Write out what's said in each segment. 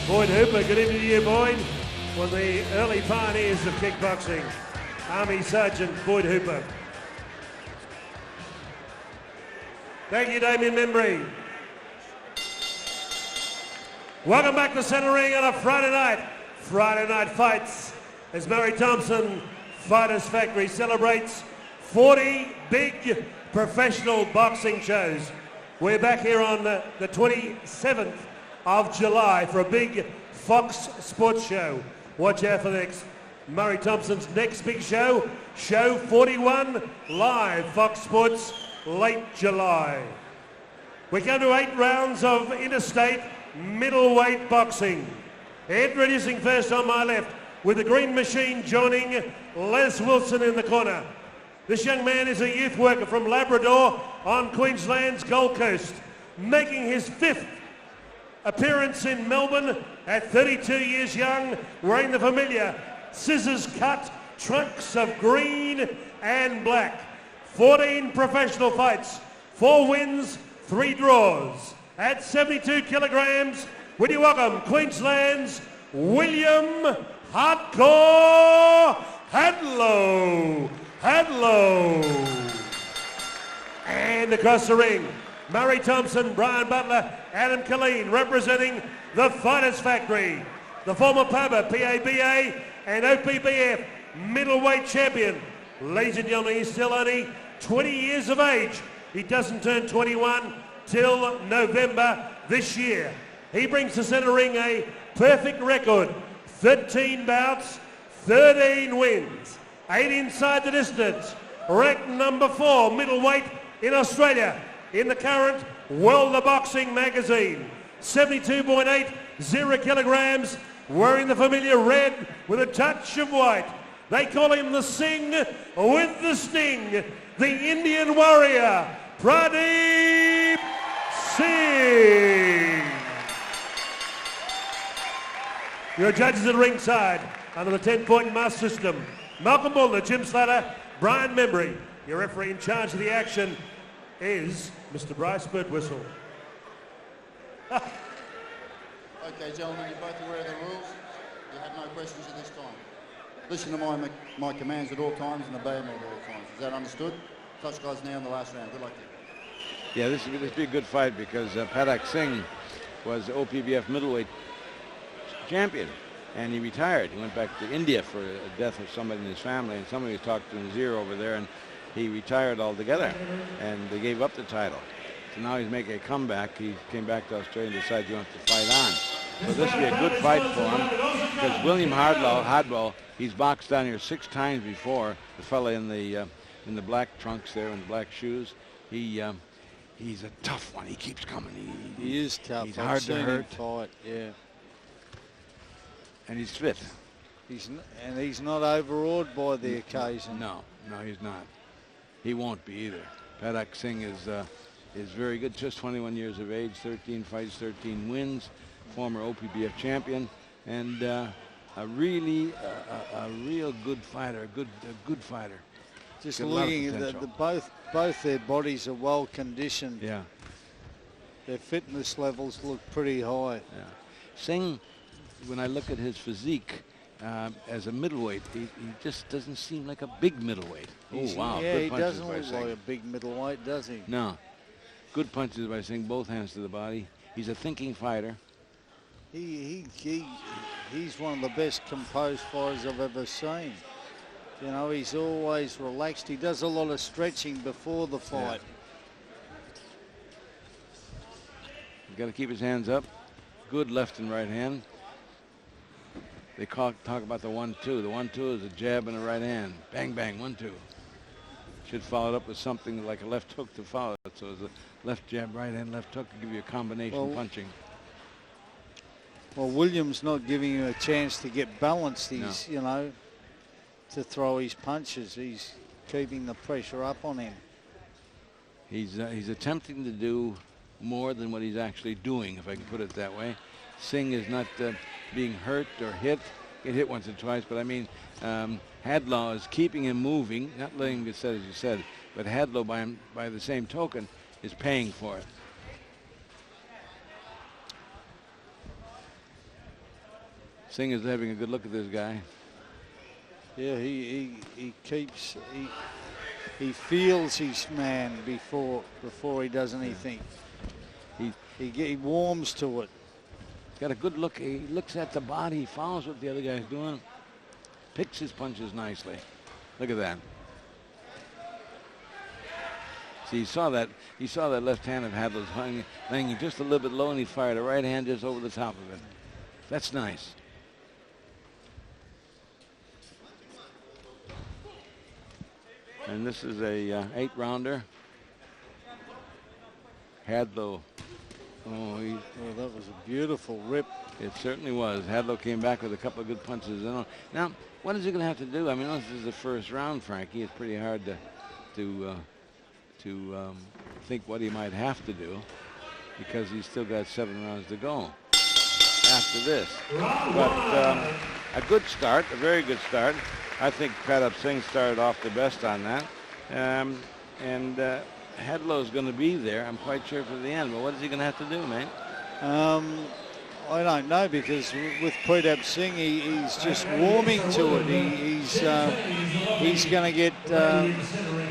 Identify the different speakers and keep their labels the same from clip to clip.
Speaker 1: Boyd Hooper, good evening to you, Boyd. One of the early pioneers of kickboxing, Army Sergeant Boyd Hooper. Thank you, Damien Membry. Welcome back to Centre Ring on a Friday night. Friday night fights as Murray Thompson Fighters Factory celebrates 40 big professional boxing shows. We're back here on the 27th of July for a big Fox Sports show. Watch out for the next Murray Thompson's next big show, Show 41 live, Fox Sports, late July. We come to 8 rounds of interstate middleweight boxing. Introducing first on my left with the green machine joining Les Wilson in the corner. This young man is a youth worker from Labrador on Queensland's Gold Coast, making his 5th appearance in Melbourne at 32 years young, wearing the familiar scissors cut trunks of green and black. 14 professional fights, 4 wins, 3 draws. At 72 kilograms, would you welcome Queensland's William Hardcore Hadlow. And across the ring, Murray Thompson, Brian Butler, Adam Killeen representing the Fighters Factory. The former PABA, PABA and OPBF middleweight champion. Ladies and gentlemen, he's still only 20 years of age. He doesn't turn 21 till November this year. He brings to Centre Ring a perfect record. 13 bouts, 13 wins, 8 inside the distance. Ranked number 4 middleweight in Australia in the current World of Boxing magazine. 72.80 kilograms, wearing the familiar red with a touch of white. They call him the Sing with the Sting, the Indian warrior, Pradeep Singh. Your judges at ringside under the 10-point mass system. Malcolm Bullner, Jim Slater, Brian Membry. Your referee in charge of the action is Mr. Bryce Birdwhistle.
Speaker 2: Okay, gentlemen, you're both aware of the rules. You have no questions at this time. Listen to my commands at all times and obey them at all times. Is that understood? Touch guys now in the last round. Good luck to you.
Speaker 3: Yeah, this will be a good fight because Pradeep Singh was OPBF middleweight champion, and he retired. He went back to India for a death of somebody in his family, and somebody was talking in his ear over there, and he retired altogether, and they gave up the title. So now he's making a comeback. He came back to Australia and decided he wants to fight on. So this will be a good fight for him because William Hadlow, he's boxed down here 6 times before. The fella in the black trunks there and the black shoes, he's a tough one. He keeps coming.
Speaker 4: He is tough.
Speaker 3: He's hard to hurt.
Speaker 4: Fight, yeah.
Speaker 3: And he's fit.
Speaker 4: He's not overawed by the occasion.
Speaker 3: No, he's not. He won't be either. Pradeep Singh is very good. Just 21 years of age, 13 fights, 13 wins. Former OPBF champion, and a real good fighter. A good fighter.
Speaker 4: Just looking at both their bodies are well conditioned.
Speaker 3: Yeah.
Speaker 4: Their fitness levels look pretty high.
Speaker 3: Yeah. Singh, when I look at his physique as a middleweight, he just doesn't seem like a big middleweight. Oh wow!
Speaker 4: Yeah,
Speaker 3: good
Speaker 4: he
Speaker 3: punches
Speaker 4: doesn't
Speaker 3: by
Speaker 4: look
Speaker 3: Singh.
Speaker 4: like a big middleweight, does he?
Speaker 3: No. Good punches by Singh, both hands to the body. He's a thinking fighter.
Speaker 4: He's one of the best composed fighters I've ever seen. You know, he's always relaxed. He does a lot of stretching before the fight.
Speaker 3: He's got to keep his hands up. Good left and right hand. They talk about the 1-2. The 1-2 is a jab and a right hand. Bang, bang, 1-2. Should follow it up with something like a left hook to follow it. So it's a left jab, right hand, left hook to give you a combination punching.
Speaker 4: Well, Williams not giving him a chance to get balanced. He's, you know, to throw his punches. He's keeping the pressure up on him.
Speaker 3: He's attempting to do more than what he's actually doing, if I can put it that way. Singh is not being hurt or hit. Get hit once or twice, but I mean, Hadlow is keeping him moving, not letting him get set, as you said, but Hadlow, by the same token, is paying for it. Singh is having a good look at this guy.
Speaker 4: Yeah, he keeps, he feels his man before he does anything. He warms to it.
Speaker 3: Got a good look. He looks at the body. He follows what the other guy's doing. Picks his punches nicely. Look at that. See, he saw that left hand of Hadlow's hanging just a little bit low, and he fired a right hand just over the top of it. That's nice. And this is a 8-rounder. Hadlow. Oh,
Speaker 4: that was a beautiful rip.
Speaker 3: It certainly was. Hadlow came back with a couple of good punches. Now, what is he going to have to do? I mean, this is the first round, Frankie. It's pretty hard to think what he might have to do, because he's still got 7 rounds to go after this. But a good start, a very good start. I think Pradeep Singh started off the best on that. Hadlow's going to be there, I'm quite sure, for the end. But what is he going to have to do, man?
Speaker 4: I don't know, because with Pradeep Singh, he's just warming to it. He's going to get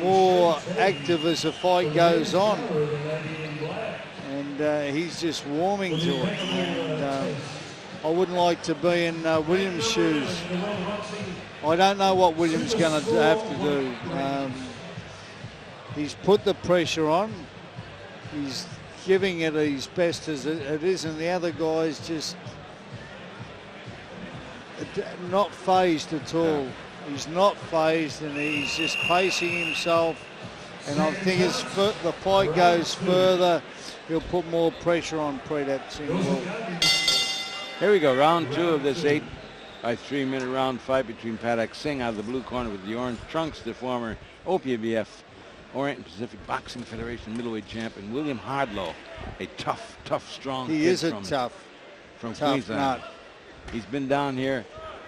Speaker 4: more active as the fight goes on. And he's just warming to it. And I wouldn't like to be in Williams' shoes. I don't know what Williams is going to have to do. He's put the pressure on. He's giving it his best as it is, and the other guy's just not phased at all. Yeah. He's not phased, and he's just pacing himself. And I think as the fight goes further, he'll put more pressure on Pradeep Singh.
Speaker 3: Here we go, round 2 of this 8 by 3-minute round fight between Pradeep Singh out of the blue corner with the orange trunks, the former OPBF Orient and Pacific Boxing Federation middleweight champion, William Hadlow, a tough, strong kid.
Speaker 4: He is
Speaker 3: from Queensland.
Speaker 4: Nut.
Speaker 3: He's been down here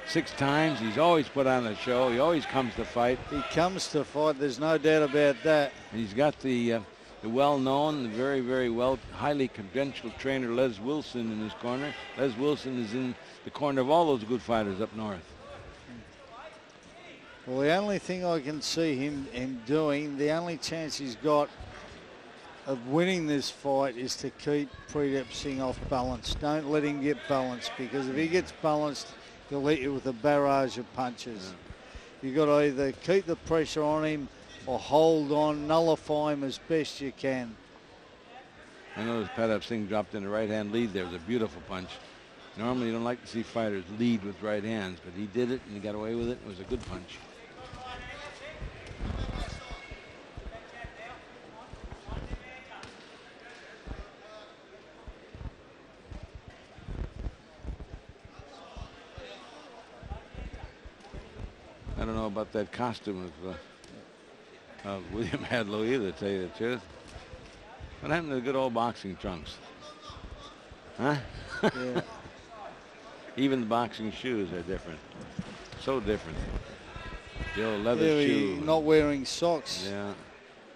Speaker 3: 6 times. He's always put on a show. He always comes to fight.
Speaker 4: He comes to fight. There's no doubt about that.
Speaker 3: And he's got the well-known, the very, very highly credentialed trainer Les Wilson in his corner. Les Wilson is in the corner of all those good fighters up north.
Speaker 4: Well, the only thing I can see him doing, the only chance he's got of winning this fight is to keep Pradeep Singh off balance. Don't let him get balanced, because if he gets balanced, he'll hit you with a barrage of punches. You've got to either keep the pressure on him or hold on, nullify him as best you can.
Speaker 3: I noticed Pradeep Singh dropped in a right-hand lead there. It was a beautiful punch. Normally you don't like to see fighters lead with right hands, but he did it and he got away with it. It was a good punch. I don't know about that costume of William Hadlow either, to tell you the truth. What happened to the good old boxing trunks? Huh?
Speaker 4: Yeah.
Speaker 3: Even the boxing shoes are different. So different. The old leather shoe.
Speaker 4: Not wearing socks.
Speaker 3: Yeah.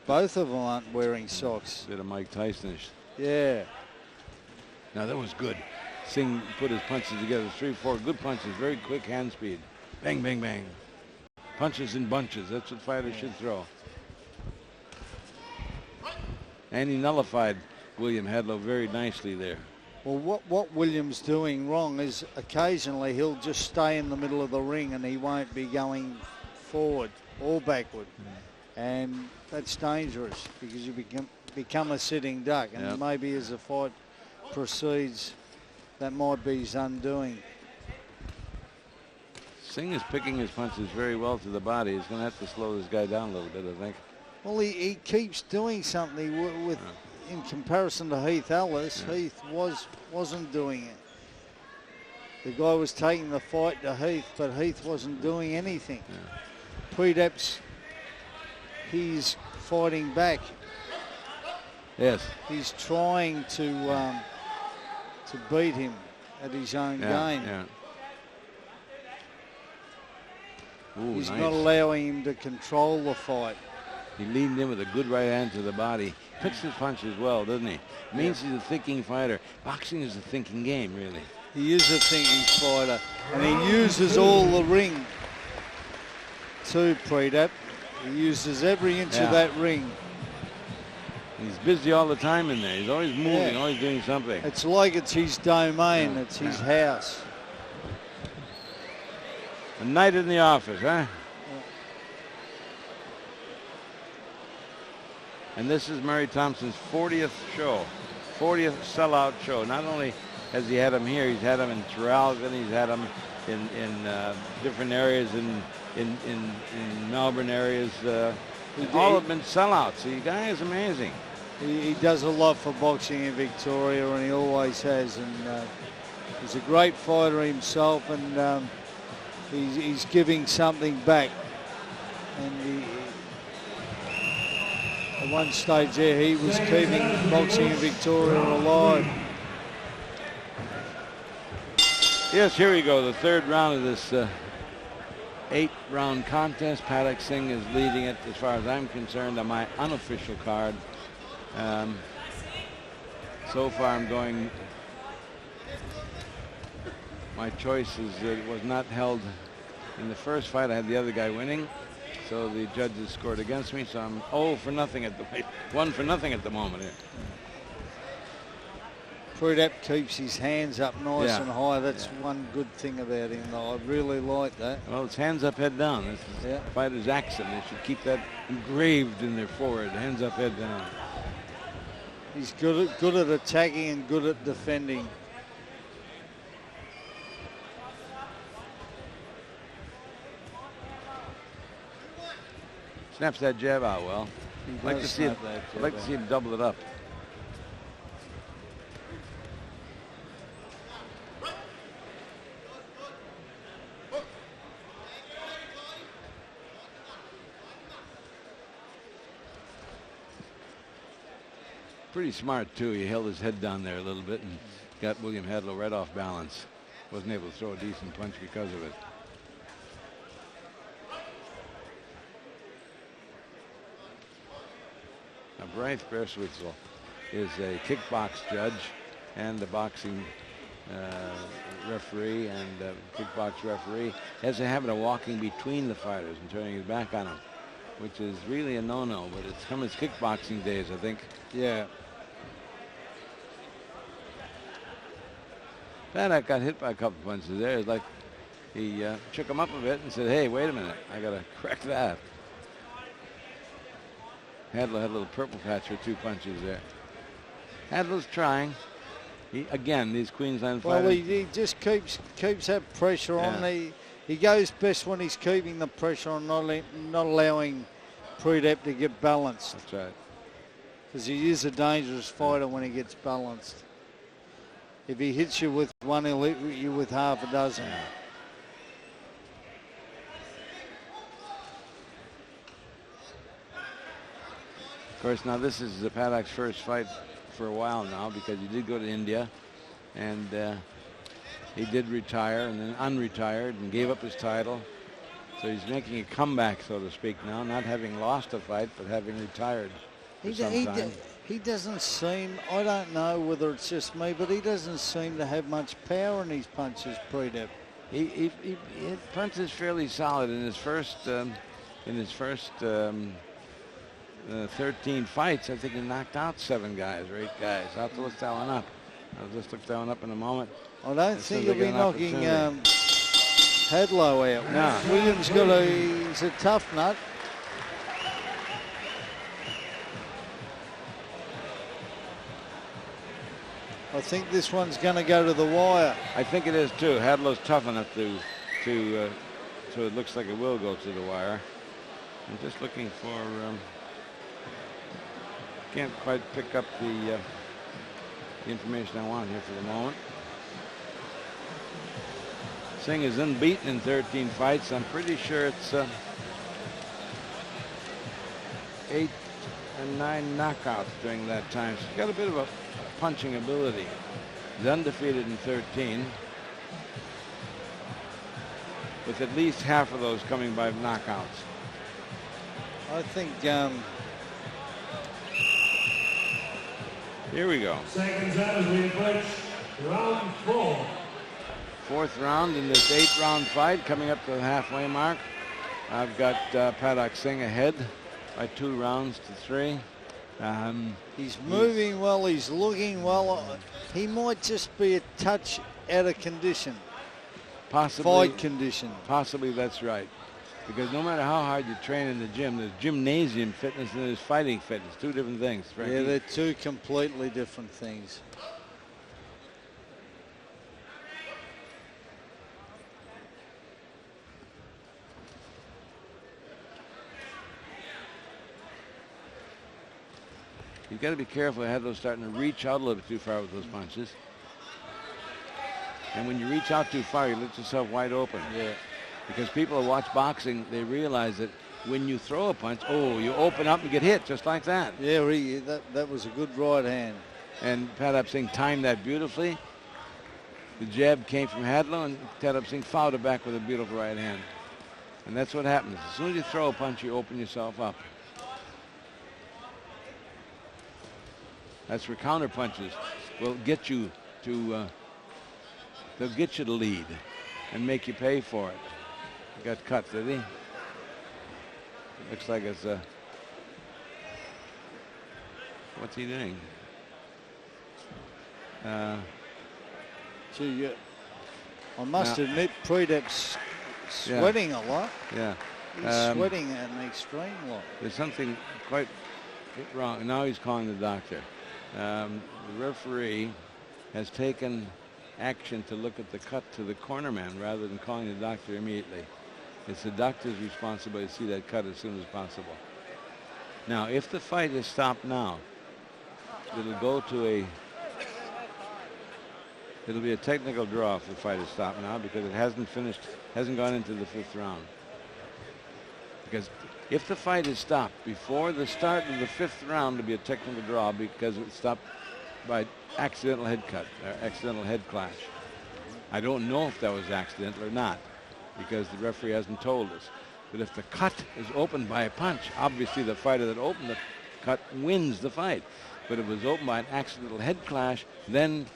Speaker 4: Both of them aren't wearing socks.
Speaker 3: Bit of Mike Tysonish.
Speaker 4: Yeah.
Speaker 3: Now that was good. Singh put his punches together. 3, 4 good punches. Very quick hand speed. Bang, bang, bang. Punches in bunches. That's what fighters should throw. And he nullified William Hadlow very nicely there.
Speaker 4: Well, what William's doing wrong is occasionally he'll just stay in the middle of the ring and he won't be going forward or backward. And that's dangerous, because you become a sitting duck. And maybe as the fight proceeds, that might be his undoing.
Speaker 3: Singh is picking his punches very well to the body. He's going to have to slow this guy down a little bit, I think.
Speaker 4: Well, he keeps doing something with in comparison to Heath Ellis. Heath wasn't doing it. The guy was taking the fight to Heath, but Heath wasn't doing anything. Pradeep's, he's fighting back.
Speaker 3: Yes.
Speaker 4: He's trying to beat him at his own game.
Speaker 3: Yeah. Ooh,
Speaker 4: he's
Speaker 3: nice.
Speaker 4: not allowing him to control the fight.
Speaker 3: He leaned in with a good right hand to the body. Picks his punches well, doesn't he? Means he's a thinking fighter. Boxing is a thinking game, really.
Speaker 4: He is a thinking fighter. And he uses all the ring too, Pradeep. He uses every inch of that ring.
Speaker 3: He's busy all the time in there. He's always moving, always doing something.
Speaker 4: It's like it's his domain. It's his house.
Speaker 3: A night in the office, huh? And this is Murray Thompson's 40th show, 40th sellout show. Not only has he had him here, he's had him in Traralgon, he's had him in different areas in Melbourne areas. All have been sellouts. The guy is amazing.
Speaker 4: He does a lot for boxing in Victoria, and he always has. And he's a great fighter himself, and he's giving something back. And at one stage there, he was keeping boxing in Victoria alive.
Speaker 3: Yes, here we go. The third round of this 8-round contest. Pradeep Singh is leading it as far as I'm concerned on my unofficial card. So far I'm going, my choice is that it was not held in the first fight. I had the other guy winning, so the judges scored against me, so I'm 1 for nothing at the moment here.
Speaker 4: Pradeep keeps his hands up nice and high. That's one good thing about him, though. I really like that.
Speaker 3: Well, it's hands up, head down. This is the fighter's accent. They should keep that engraved in their forehead. Hands up, head down.
Speaker 4: He's good at attacking and good at defending.
Speaker 3: Snaps that jab out well. I'd like to see him double it up. Pretty smart too. He held his head down there a little bit and got William Hadlow right off balance. Wasn't able to throw a decent punch because of it. Now Bryce Berswitzel is a kickbox judge and a boxing referee and kickbox referee. Has a habit of walking between the fighters and turning his back on them, which is really a no-no, but it's come his kickboxing days, I think.
Speaker 4: Yeah.
Speaker 3: Pradeep got hit by a couple punches there. It's like he shook him up a bit and said, hey, wait a minute, I got to correct that. Hadlow had a little purple patch for 2 punches there. Hadlow's trying. Again, these Queensland fighters.
Speaker 4: Well, he just keeps that pressure on. He goes best when he's keeping the pressure on, not allowing Pradeep to get balanced.
Speaker 3: That's right.
Speaker 4: Because he is a dangerous fighter when he gets balanced. If he hits you with one, he'll hit you with half a dozen.
Speaker 3: Yeah. Of course, now this is Pradeep's first fight for a while now, because he did go to India and he did retire and then unretired and gave up his title. So he's making a comeback, so to speak, now, not having lost a fight, but having retired for some time.
Speaker 4: He doesn't seem, I don't know whether it's just me, but he doesn't seem to have much power in his punches, Pradeep.
Speaker 3: He punches fairly solid in his first 13 fights. I think he knocked out 7 guys or 8 guys. I'll have to look that one up. I'll just look that one up in a moment.
Speaker 4: I don't think he'll be knocking Hadlow out.
Speaker 3: No.
Speaker 4: Williams he's a tough nut. I think this one's going to go to the wire.
Speaker 3: I think it is too. Hadlow's tough enough so it looks like it will go to the wire. I'm just looking for. Can't quite pick up the information I want here for the moment. Singh is unbeaten in 13 fights. I'm pretty sure it's 8 and 9 knockouts during that time. So he's got a bit of a punching ability. He's undefeated in 13, with at least half of those coming by knockouts.
Speaker 4: I think
Speaker 3: here we go.
Speaker 1: Seconds out as we approach round 4.
Speaker 3: fourth round in this 8-round fight, coming up to the halfway mark. I've got Pradeep Singh ahead by 2 rounds to 3.
Speaker 4: He's moving well. He's looking well. He might just be a touch out of condition.
Speaker 3: Possibly.
Speaker 4: Fight condition.
Speaker 3: Possibly that's right. Because no matter how hard you train in the gym, there's gymnasium fitness and there's fighting fitness. 2 different things, Frankie.
Speaker 4: Yeah, they're 2 completely different things.
Speaker 3: You've got to be careful. Hadlow starting to reach out a little bit too far with those punches. And when you reach out too far, you let yourself wide open.
Speaker 4: Yeah.
Speaker 3: Because people who watch boxing, they realize that when you throw a punch, you open up and get hit just like that.
Speaker 4: Yeah, that was a good right hand.
Speaker 3: And Pradeep Singh timed that beautifully. The jab came from Hadlow, and Pradeep Singh fouled it back with a beautiful right hand. And that's what happens. As soon as you throw a punch, you open yourself up. That's where counter punches will get you to, they'll get you to lead and make you pay for it. He got cut, did he? It looks like it's what's he doing?
Speaker 4: Gee, I must admit, Pradeep's sweating a lot.
Speaker 3: Yeah.
Speaker 4: He's sweating an extreme lot.
Speaker 3: There's something quite wrong. Now he's calling the doctor. The referee has taken action to look at the cut to the cornerman rather than calling the doctor immediately. It's the doctor's responsibility to see that cut as soon as possible. Now, if the fight is stopped now, it'll go to it'll be a technical draw if the fight is stopped now because it hasn't gone into the 5th round. Because if the fight is stopped before the start of the 5th round, it'll be a technical draw because it's stopped by accidental head cut or accidental head clash. I don't know if that was accidental or not because the referee hasn't told us. But if the cut is opened by a punch, obviously the fighter that opened the cut wins the fight. But if it was opened by an accidental head clash, then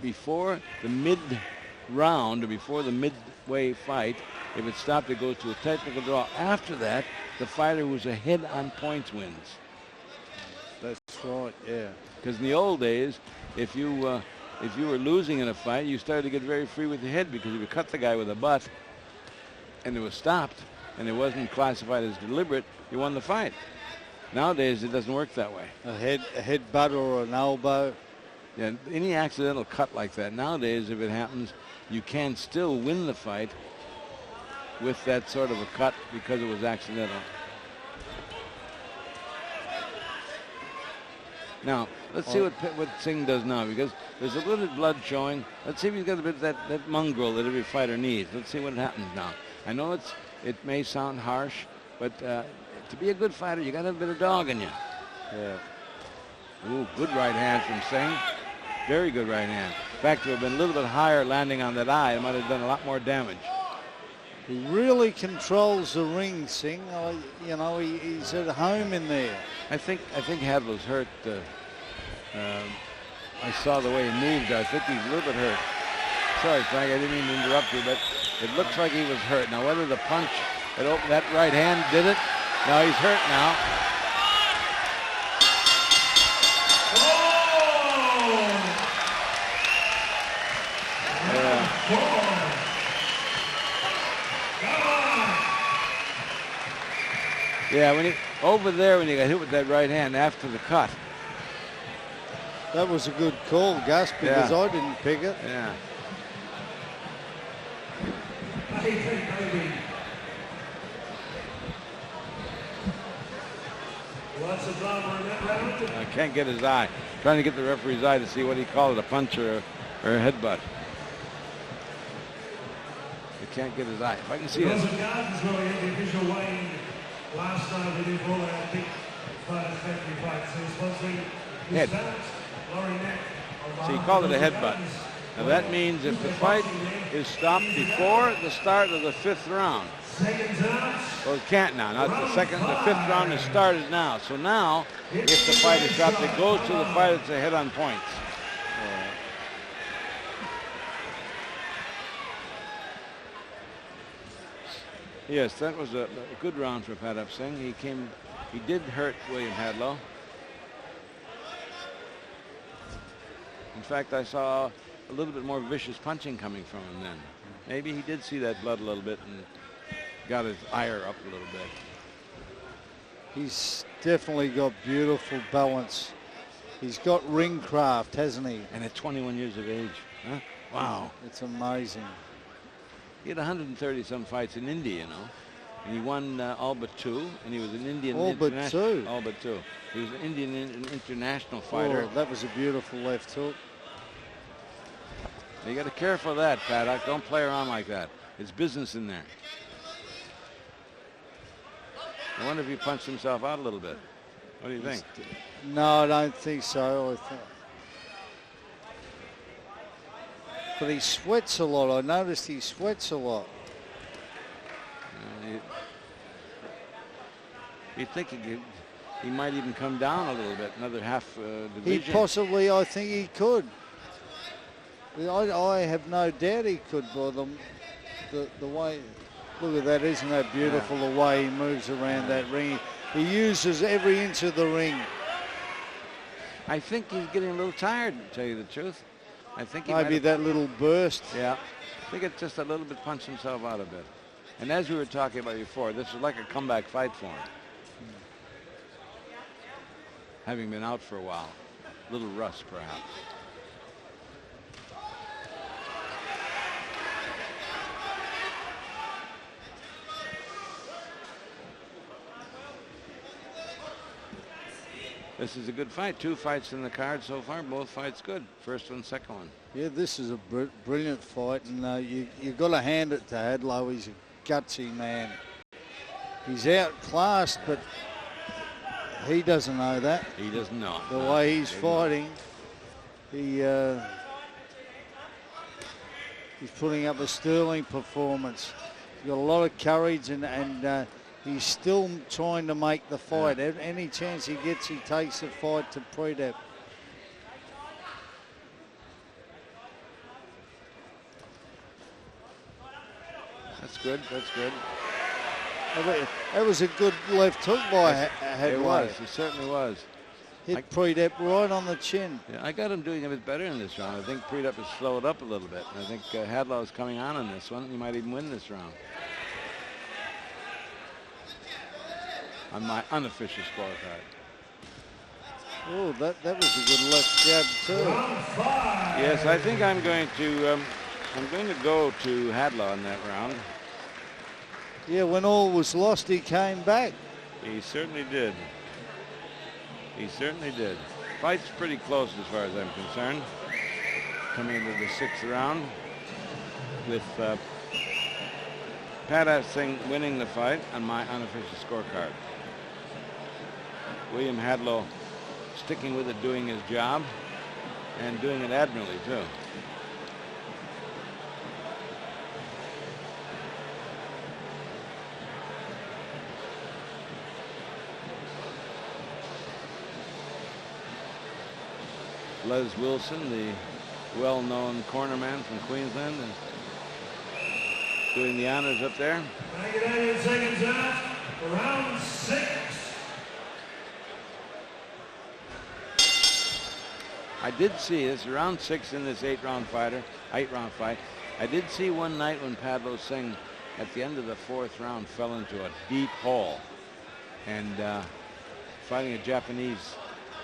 Speaker 3: before the mid-round or before the midway fight, if it's stopped, it goes to a technical draw. After that, the fighter who's ahead on points wins.
Speaker 4: That's right, yeah.
Speaker 3: Because in the old days, if you were losing in a fight, you started to get very free with your head because if you cut the guy with a butt and it was stopped and it wasn't classified as deliberate, you won the fight. Nowadays, it doesn't work that way.
Speaker 4: A headbutt or an elbow.
Speaker 3: Yeah, any accidental cut like that, nowadays, if it happens, you can still win the fight with that sort of a cut because it was accidental. Now, let's see what Singh does now because there's a little bit of blood showing. Let's see if he's got a bit of that mongrel that every fighter needs. Let's see what happens now. I know it may sound harsh, but to be a good fighter, you got to have a bit of dog in you.
Speaker 4: Yeah.
Speaker 3: Ooh, good right hand from Singh. Very good right hand. In fact, if it had been a little bit higher landing on that eye, it might have done a lot more damage.
Speaker 4: He really controls the ring, Singh. You know, he's at home in there.
Speaker 3: I think Hadlow's hurt. I saw the way he moved. I think he's a little bit hurt. Sorry, Frank, I didn't mean to interrupt you, but it looks like he was hurt. Now, whether the punch that opened that right hand did it, now he's hurt now. Yeah, when he got hit with that right hand after the cut.
Speaker 4: That was a good call, Gus, because I didn't pick it.
Speaker 3: Yeah.
Speaker 1: Lots of drama in that round.
Speaker 3: I can't get his eye. Trying to get the referee's eye to see what he called it, a punch or a headbutt. I can't get his eye. If I can see it.
Speaker 1: Really individual weighing. Last time we did all our big fighters factory fights. So sponsoring
Speaker 3: Head. So he called it a headbutt. Now that means if the fight is stopped before the start of the 5th round. Well, it can't now. Not the 5th round has started now. So now, if the fight is stopped, it goes to the fighter that's ahead on points. Yes, that was a good round for Pradeep Singh. He did hurt William Hadlow. In fact, I saw a little bit more vicious punching coming from him then. Maybe he did see that blood a little bit and got his ire up a little bit.
Speaker 4: He's definitely got beautiful balance. He's got ring craft, hasn't he?
Speaker 3: And at 21 years of age. Huh? Wow.
Speaker 4: It's amazing.
Speaker 3: He had 130 some fights in India, you know. And he won all but 2, and he was an Indian
Speaker 4: All but
Speaker 3: international.
Speaker 4: 2?
Speaker 3: All but 2. He was an Indian international fighter.
Speaker 4: Oh, that was a beautiful left hook.
Speaker 3: You got to be careful of that, Paddock. Don't play around like that. It's business in there. I wonder if he punched himself out a little bit. What do you think?
Speaker 4: No, I don't think so. But he sweats a lot. I noticed he sweats a lot.
Speaker 3: You'd think he might even come down a little bit, another half division.
Speaker 4: He possibly, I think he could. I have no doubt he could, by the way. Look at that, isn't that beautiful, the way he moves around that ring. He uses every inch of the ring.
Speaker 3: I think he's getting a little tired, to tell you the truth. I think he
Speaker 4: Maybe that little burst.
Speaker 3: Yeah, I think it's just a little bit punched himself out a bit. And as we were talking about before, this was like a comeback fight for him. Having been out for a while. A little rust, perhaps. This is a good fight. 2 fights in the card so far. Both fights good. First one, second one.
Speaker 4: Yeah, this is a brilliant fight, and you've got to hand it to Hadlow. He's a gutsy man. He's outclassed, but he doesn't know that.
Speaker 3: He doesn't know.
Speaker 4: The way he's fighting, he's putting up a sterling performance. He's got a lot of courage, and he's still trying to make the fight. Yeah. Any chance he gets, he takes the fight to Pradeep.
Speaker 3: That's good. That's good.
Speaker 4: That was a good left hook by Hadlow.
Speaker 3: It was. It certainly was.
Speaker 4: Hit Pradeep right on the chin.
Speaker 3: Yeah, I got him doing a bit better in this round. I think Pradeep has slowed up a little bit. And I think Hadlow is coming on in this one. He might even win this round. On my unofficial scorecard.
Speaker 4: Oh, that was a good left jab too.
Speaker 3: Yes, I think I'm going to go to Hadlow in that round.
Speaker 4: Yeah, when all was lost, he came back.
Speaker 3: He certainly did. He certainly did. Fight's pretty close as far as I'm concerned. Coming into the 6th round with Pradeep Singh winning the fight on my unofficial scorecard. William Hadlow sticking with it, doing his job, and doing it admirably, too. Les Wilson, the well-known cornerman from Queensland, is doing the honors up there.
Speaker 1: 99 seconds out, round 6.
Speaker 3: I did see this round 6 in this 8-round fight. I did see one night when Pradeep Singh at the end of the 4th round fell into a deep hole and fighting a Japanese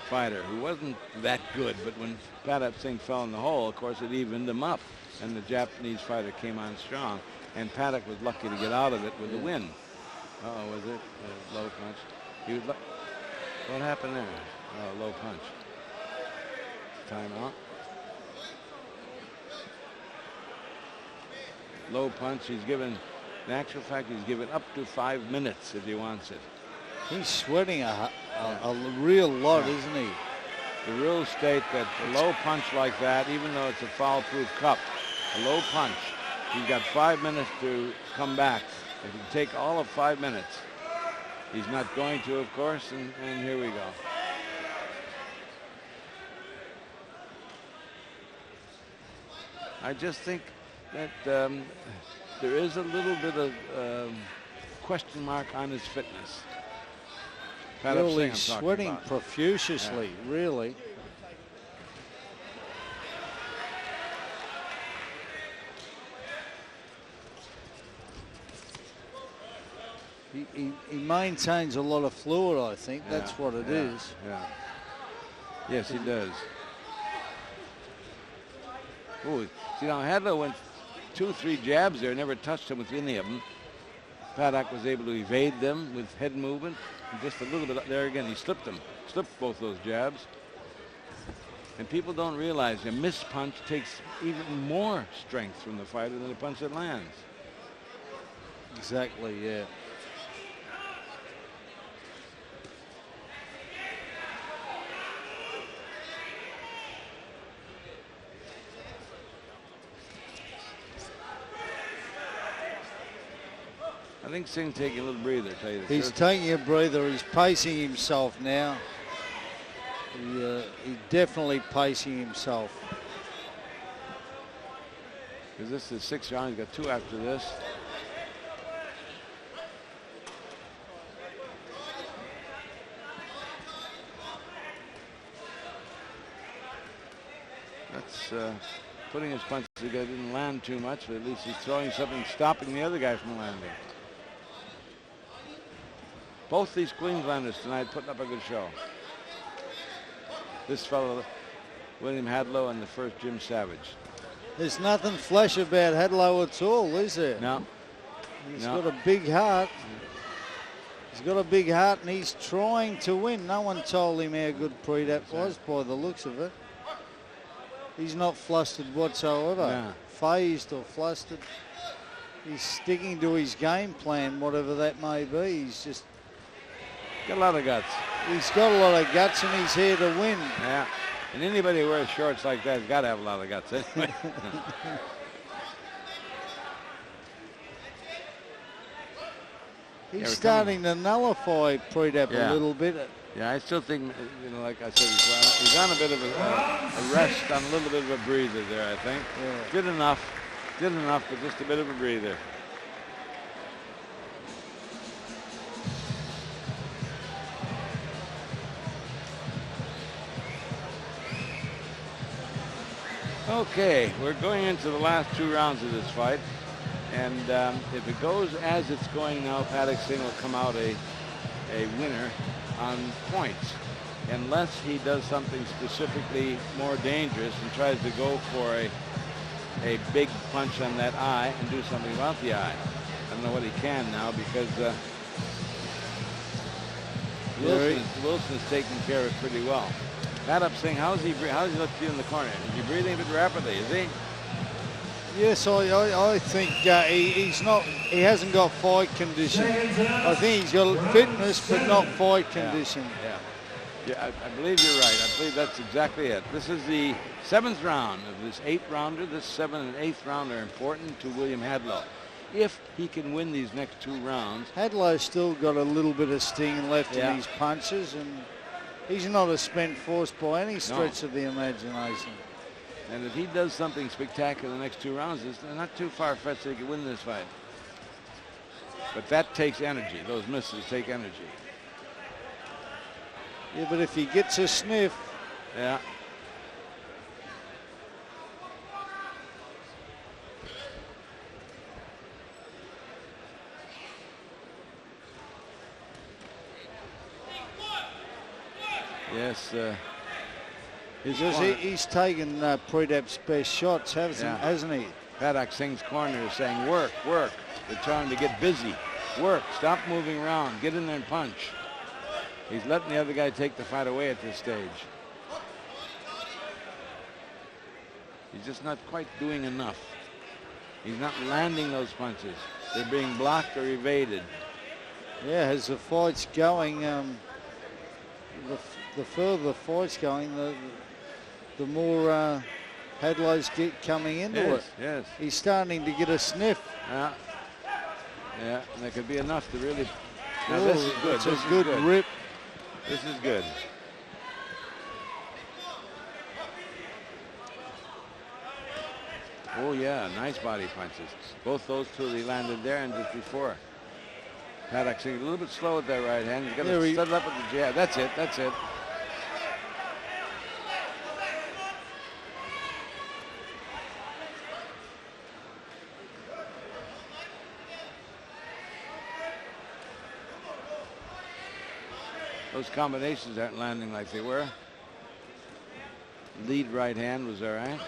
Speaker 3: fighter who wasn't that good, but when Pradeep Singh fell in the hole, of course, it evened him up, and the Japanese fighter came on strong, and Pradeep was lucky to get out of it with the win. Uh-oh, was it a low punch? He was what happened there? Oh, low punch. Timeout. Low punch. He's given, in actual fact, he's given up to 5 minutes if he wants it.
Speaker 4: He's sweating a real lot, isn't he?
Speaker 3: The rules state that a low punch like that, even though it's a foul-proof cup, a low punch, he's got 5 minutes to come back. If he take all of 5 minutes, he's not going to, of course, and here we go. I just think that there is a little bit of question mark on his fitness.
Speaker 4: Really
Speaker 3: Singh I'm
Speaker 4: sweating
Speaker 3: about.
Speaker 4: profusely, really. He maintains a lot of fluid, I think.
Speaker 3: Yeah,
Speaker 4: That's what it is.
Speaker 3: Yeah. Yes, he does. Oh, see now Hadlow went 2-3 jabs there, never touched him with any of them. Paddock was able to evade them with head movement. And just a little bit there again, he slipped them. Slipped both those jabs. And people don't realize a missed punch takes even more strength from the fighter than a punch that lands.
Speaker 4: Exactly, yeah.
Speaker 3: I think Singh taking a little breather, tell you the
Speaker 4: He's
Speaker 3: truth.
Speaker 4: taking a breather. He's pacing himself now. He's definitely pacing himself.
Speaker 3: Because this is 6 rounds. He's got 2 after this. That's putting his punches together. Didn't land too much, but at least he's throwing something, stopping the other guy from landing. Both these Queenslanders tonight putting up a good show. This fellow, William Hadlow, and the first Jim Savage.
Speaker 4: There's nothing flash about Hadlow at all, is there?
Speaker 3: No.
Speaker 4: He's got a big heart. He's got a big heart, and he's trying to win. No one told him how good Pradeep was by the looks of it. He's not flustered whatsoever.
Speaker 3: Yeah.
Speaker 4: Phased or flustered. He's sticking to his game plan, whatever that may be. He's just
Speaker 3: Got a lot of guts.
Speaker 4: He's got a lot of guts, and he's here to win.
Speaker 3: Yeah. And anybody who wears shorts like that has got to have a lot of guts anyway.
Speaker 4: He's starting to nullify Pradeep a little bit.
Speaker 3: Yeah, I still think, you know, like I said, he's on a bit of a rest, on a little bit of a breather there, I think.
Speaker 4: Yeah.
Speaker 3: Good enough, but just a bit of a breather. Okay, we're going into the last 2 rounds of this fight. And if it goes as it's going now, Pradeep Singh will come out a winner on points, unless he does something specifically more dangerous and tries to go for a big punch on that eye and do something about the eye. I don't know what he can now because Wilson is taking care of it pretty well. Pradeep Singh, how's he look to you in the corner? Is he breathing a bit rapidly, is he?
Speaker 4: Yes, I think he hasn't got fight condition. I think he's got fitness, but not fight condition.
Speaker 3: Yeah, I believe you're right. I believe that's exactly it. This is the 7th round of this 8-rounder. This 7th and 8th round are important to William Hadlow. If he can win these next 2 rounds.
Speaker 4: Hadlow's still got a little bit of sting left in his punches, and he's not a spent force by any stretch of the imagination.
Speaker 3: And if he does something spectacular in the next 2 rounds, it's not too far-fetched that he can win this fight. But that takes energy. Those misses take energy.
Speaker 4: Yeah, but if he gets a sniff.
Speaker 3: Yeah. Yes.
Speaker 4: He's taken Pradeep's best shots, hasn't he?
Speaker 3: Pradeep Singh's corner is saying, work, work. They're trying to get busy. Work, stop moving around, get in there and punch. He's letting the other guy take the fight away at this stage. He's just not quite doing enough. He's not landing those punches. They're being blocked or evaded.
Speaker 4: Yeah, as the fight's going, the further the fight's going, the more Hadlow's coming into it.
Speaker 3: Yes.
Speaker 4: He's starting to get a sniff.
Speaker 3: Yeah. Yeah, and that could be enough to really. Now this is good.
Speaker 4: It's a good rip.
Speaker 3: This is good. Oh yeah, nice body punches. Both those two they landed there and just before. Paddock Singh a little bit slow with that right hand. He's got
Speaker 4: There
Speaker 3: to
Speaker 4: he-
Speaker 3: set it up with the jab. That's it. That's it. Those combinations aren't landing like they were. Lead right hand was all right.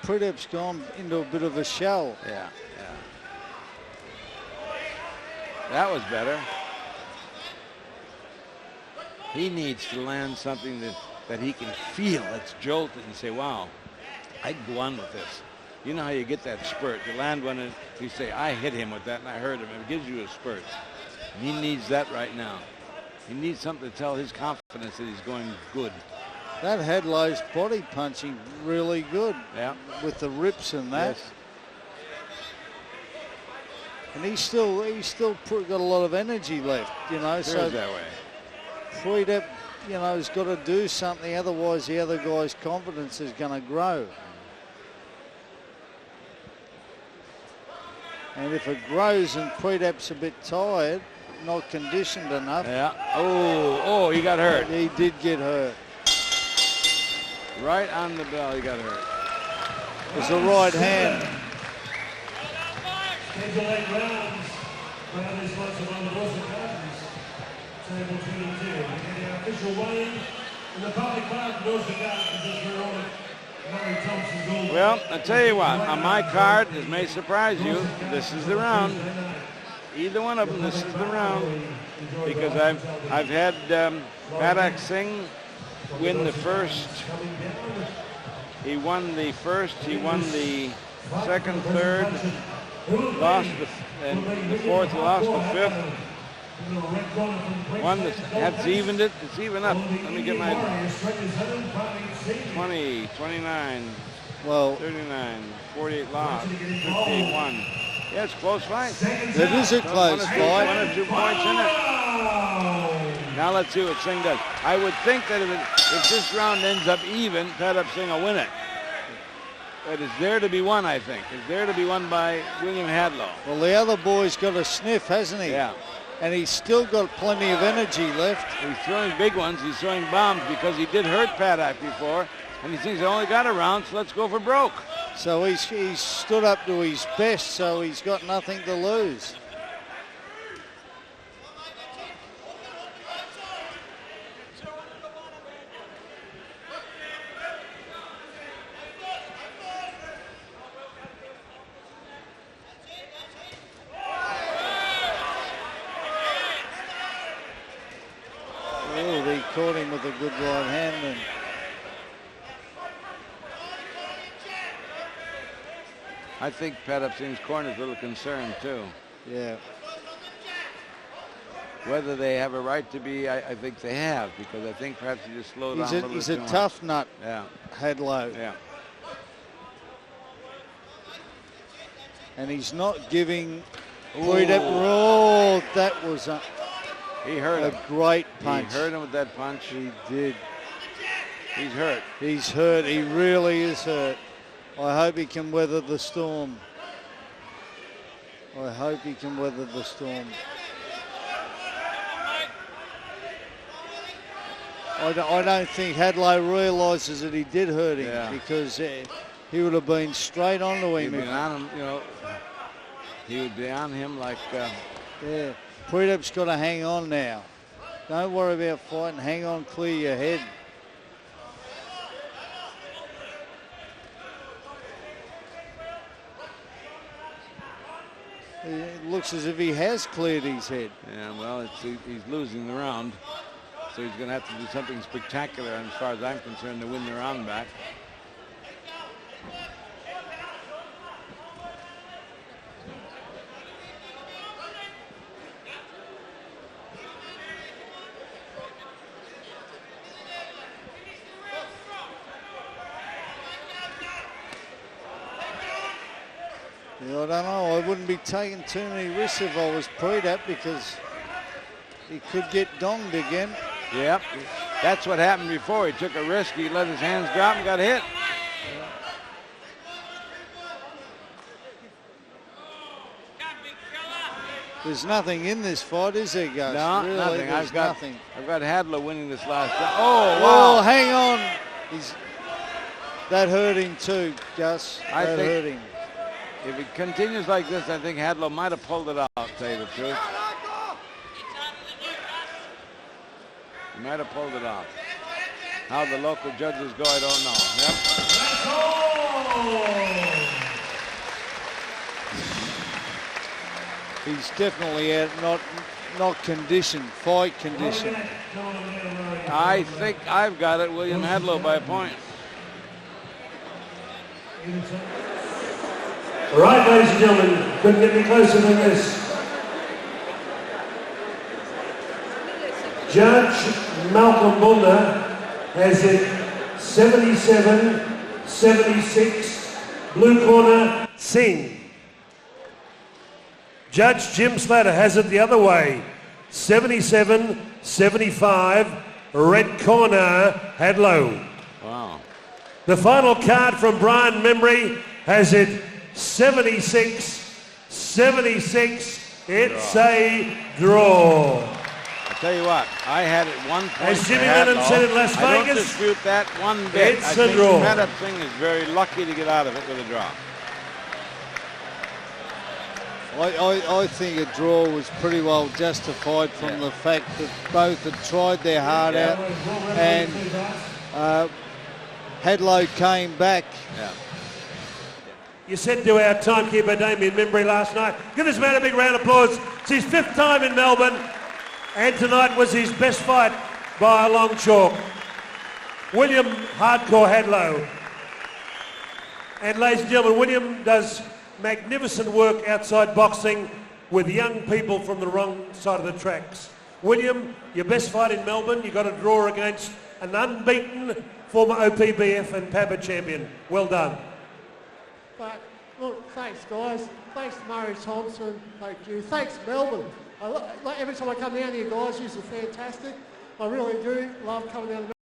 Speaker 4: Pridep's gone into a bit of a shell.
Speaker 3: Yeah, yeah. That was better. He needs to land something that he can feel that's jolted and say, wow, I'd go on with this. You know how you get that spurt. You land one and you say, I hit him with that and I hurt him. It gives you a spurt. And he needs that right now. He needs something to tell his confidence that he's going good.
Speaker 4: That Hadlow's body punching really good.
Speaker 3: Yeah.
Speaker 4: With the rips and that.
Speaker 3: Yes.
Speaker 4: And he's still got a lot of energy left, you know.
Speaker 3: Feels
Speaker 4: So
Speaker 3: that way.
Speaker 4: Pridep, you know, has got to do something. Otherwise, the other guy's confidence is going to grow. And if it grows and Pridep's a bit tired, not conditioned enough.
Speaker 3: Yeah. Oh, he got hurt.
Speaker 4: He did get hurt.
Speaker 3: Right on the bell, he got hurt.
Speaker 4: It was the right hand.
Speaker 1: Schedule 8 rounds. Round is sponsored by the Boston Cardinals. Table 22. And the official weigh-in in the public park, Boston Cardinals is Veronica Murray Thompson's goal.
Speaker 3: Well, I tell you what, on my card, this may surprise you, this is the round. Either one of them, this is the round. Because I've had Paddock Singh win the first. He won the first, he won the second, third, lost the fourth, lost the fifth. One that's evened it. It's even up. Let me get my 20, 29,
Speaker 4: Well,
Speaker 3: 39, 48 lost, 58 won. Yeah, it's a close fight.
Speaker 4: it is a close fight.
Speaker 3: 1 or 2 points in it. Now let's see what Singh does. I would think that if this round ends up even, Pradeep Singh will win it. But it's there to be won, I think. It's there to be won by William Hadlow.
Speaker 4: Well, the other boy's got a sniff, hasn't he?
Speaker 3: Yeah.
Speaker 4: And he's still got plenty of energy left.
Speaker 3: He's throwing big ones. He's throwing bombs because he did hurt Paddock before. And he thinks, I only got a round, so let's go for broke.
Speaker 4: So he's stood up to his best, so he's got nothing to lose. Oh, they caught him with a good right hand. And
Speaker 3: I think Pradeep Singh's corner is a little concerned, too.
Speaker 4: yeah,
Speaker 3: Whether they have a right to be, I think they have, because I think perhaps he just slowed down a little bit
Speaker 4: he's
Speaker 3: too
Speaker 4: a
Speaker 3: much.
Speaker 4: tough nut,
Speaker 3: Yeah,
Speaker 4: Hadlow.
Speaker 3: yeah.
Speaker 4: And he's not giving Pradeep. Oh, that was a
Speaker 3: He hurt him.
Speaker 4: great punch.
Speaker 3: He hurt him with that punch.
Speaker 4: He did.
Speaker 3: He's hurt.
Speaker 4: He's hurt. He really is hurt. I hope he can weather the storm. I hope he can weather the storm. I don't think Hadlow realises that he did hurt him,
Speaker 3: Yeah.
Speaker 4: because he would have been straight onto
Speaker 3: He'd
Speaker 4: him.
Speaker 3: been on him, you know. He would be on him like.
Speaker 4: Yeah. Pradeep's got to hang on now. Don't worry about fighting. Hang on, clear your head. It looks as if he has cleared his head.
Speaker 3: Yeah, well, he's losing the round, so he's going to have to do something spectacular, as far as I'm concerned, to win the round back.
Speaker 4: Yeah, I don't know. I wouldn't be taking too many risks if I was Pradeep, because he could get donged again.
Speaker 3: Yep, that's what happened before. He took a risk. He let his hands drop and got hit.
Speaker 4: There's nothing in this fight, is there, Gus?
Speaker 3: No,
Speaker 4: really,
Speaker 3: nothing.
Speaker 4: I've got
Speaker 3: Hadlow winning this last round. Oh,
Speaker 4: well,
Speaker 3: wow.
Speaker 4: hang on. That hurt him too, Gus.
Speaker 3: I
Speaker 4: That
Speaker 3: think
Speaker 4: hurt him.
Speaker 3: if it continues like this, I think Hadlow might have pulled it off, to tell you the truth. He might have pulled it off. How the local judges go, I don't know. Yep.
Speaker 4: He's definitely out, not conditioned, fight conditioned.
Speaker 3: I think I've got it, William Hadlow, by a point.
Speaker 1: All right, ladies and gentlemen, couldn't get any closer than this. Judge Malcolm Bunda has it 77-76, blue corner, Singh. Judge Jim Slater has it the other way, 77-75, red corner, Hadlow.
Speaker 3: Wow.
Speaker 1: The final card from Brian Membry has it 76-76. It's a draw.
Speaker 3: I tell you what, I had it 1 point.
Speaker 1: As Jimmy Lennon said in Las
Speaker 3: I don't
Speaker 1: Vegas,
Speaker 3: dispute that one bit.
Speaker 1: it's
Speaker 3: I
Speaker 1: a
Speaker 3: think
Speaker 1: draw.
Speaker 3: Pradeep Singh is very lucky to get out of it with a draw.
Speaker 4: I think a draw was pretty well justified from the fact that both had tried their heart out, and Hadlow came back.
Speaker 3: Yeah.
Speaker 1: You said to our timekeeper Damien Membry last night, give this man a big round of applause. It's his 5th time in Melbourne, and tonight was his best fight by a long chalk. William Hardcore Hadlow. And ladies and gentlemen, William does magnificent work outside boxing with young people from the wrong side of the tracks. William, your best fight in Melbourne, you got a draw against an unbeaten former OPBF and PABA champion. Well done.
Speaker 5: But look, thanks guys. Thanks to Murray Thompson. Thank you. Thanks Melbourne. Every time I come down here, guys, you're fantastic. I really do love coming down to